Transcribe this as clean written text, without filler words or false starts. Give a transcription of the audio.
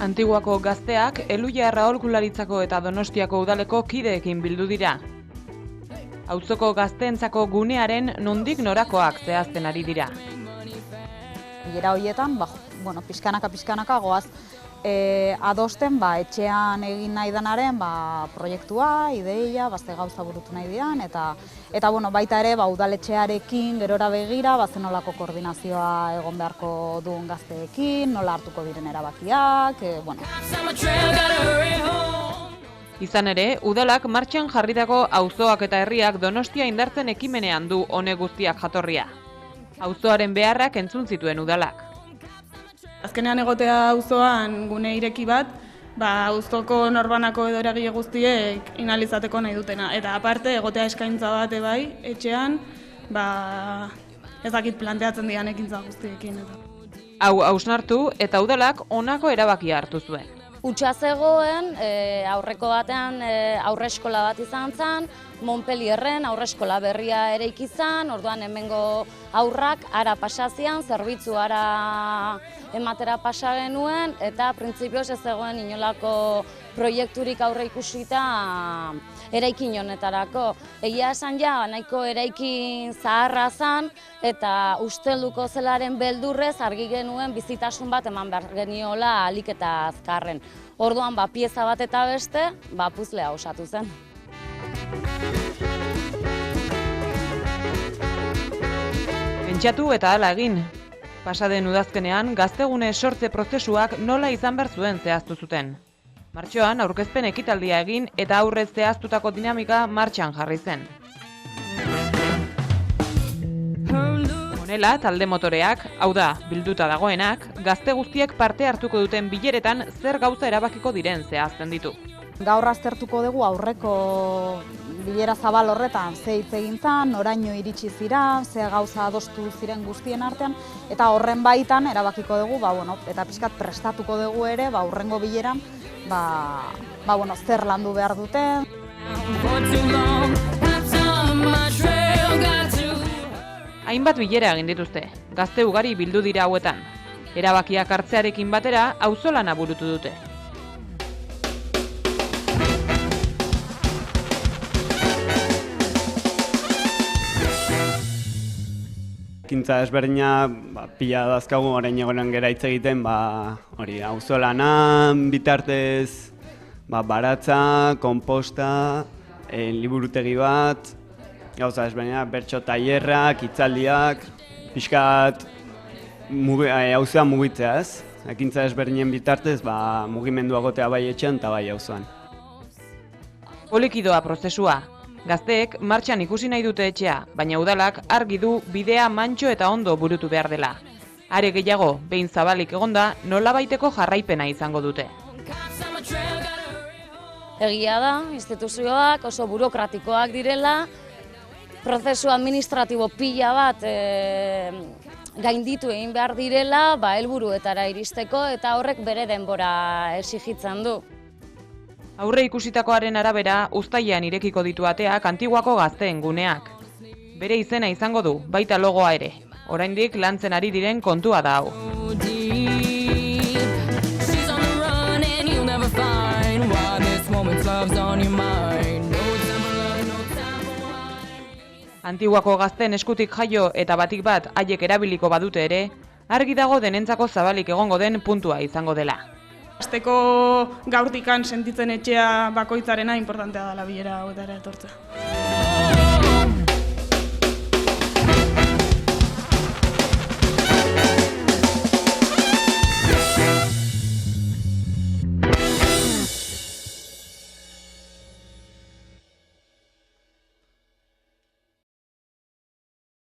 Antiguako gazteak Elujarra aholkularitzako eta Donostiako udaleko kideekin bildu dira. Auzoko gazteentzako gunearen nondik norakoak zehazten ari dira. Bilera horietan, pixkanaka goaz adosten etxean egin nahi denaren proiektua, ideia, ze gauza burutu nahi dian, eta baita ere udaletxearekin gerora begira zenolako koordinazioa egon beharko duen gazteekin, nola hartuko diren erabakiak, Izan ere, udalak martxan jarritako auzoak eta herriak Donostia indartzen ekimenean du honek guztiak jatorria. Auzoaren beharrak entzun zituen udalak. Azkenean egotea auzoan gune ireki bat, auzoko norbanako edo eragile guztiek inalizateko nahi dutena. Eta aparte, egotea eskaintza bat bai, etxean, ez dakit planteatzen dian ekintza guztiekin. Hau hausnartu eta udalak honako erabakia hartu zuen. Hutsa zegoen, aurreko batean aurreskola bat izan zen, Montpellierren aurreskola berria eraiki zen, orduan hemengo aurrak ara pasazian, zerbitzu ara ematera pasa genuen, eta printzipioz ez zegoen inolako proiekturik aurre ikusita eraikin honetarako. Egia esan nahiko eraikin zaharra zen, eta ustelduko zelaren beldurrez argi genuen bizitasun bat eman behar geniola ahalik eta azkarren. Orduan pieza bat eta beste, puzlea osatu zen. Pentsatu eta hala egin. Pasaden udazkenean, gaztegune sortze prozesuak nola izan behar zuen zehaztu zuten. Martxoan aurkezpen ekitaldia egin eta aurrez zehaztutako dinamika martxan jarri zen. Honela, talde motoreak, hau da, bilduta dagoenak, gazte guztiek parte hartuko duten bileretan zer gauza erabakiko diren zehazten ditu. Gaur aztertuko dugu aurreko bilera zabal horretan ze hitz egin zen, noraino iritsi ziren, ze gauza adostu ziren guztien artean, eta horren baitan erabakiko dugu, eta pixkat prestatuko dugu ere, hurrengo bileran, zer landu behar duten. Hainbat bilera egin dituzte, gazte ugari bildu dira hauetan. Erabakiak hartzearekin batera, auzolana burutu dute. Ekintza ezberdina pila dazkagu orain egonen gera hitz egiten, auzolanan bitartez baratza, konposta, liburutegi bat, gauza ezberdina, bertso tailerrak, hitzaldiak, pixkat auzoan mugitzea ez. Ekintza ezberdinen bitartez mugimendua egotea bai etxean eta bai auzoan. Polikidoa prozesua. Gazteek martxan ikusi nahi dute etxea, baina udalak argi du bidea mantxo eta ondo burutu behar dela. Are gehiago, behin zabalik egonda, nolabaiteko jarraipena izango dute. Egia da, instituzioak oso burokratikoak direla, prozesu administratibo pila bat gainditu egin behar direla, helburuetara iristeko eta horrek bere denbora exijitzen du. Aurre ikusitakoaren arabera, uztailean irekiko ditu ateak Antiguako gazteen guneak. Bere izena izango du, baita logoa ere. Oraindik lantzen ari diren kontua da hau. Antiguako gazteen eskutik jaio eta batik bat haiek erabiliko badute ere, argi dago denentzako zabalik egongo den puntua izango dela. Hasteko gaurtikan sentitzen etxea bakoitzarena importantea dela bilera hauetara etortzea.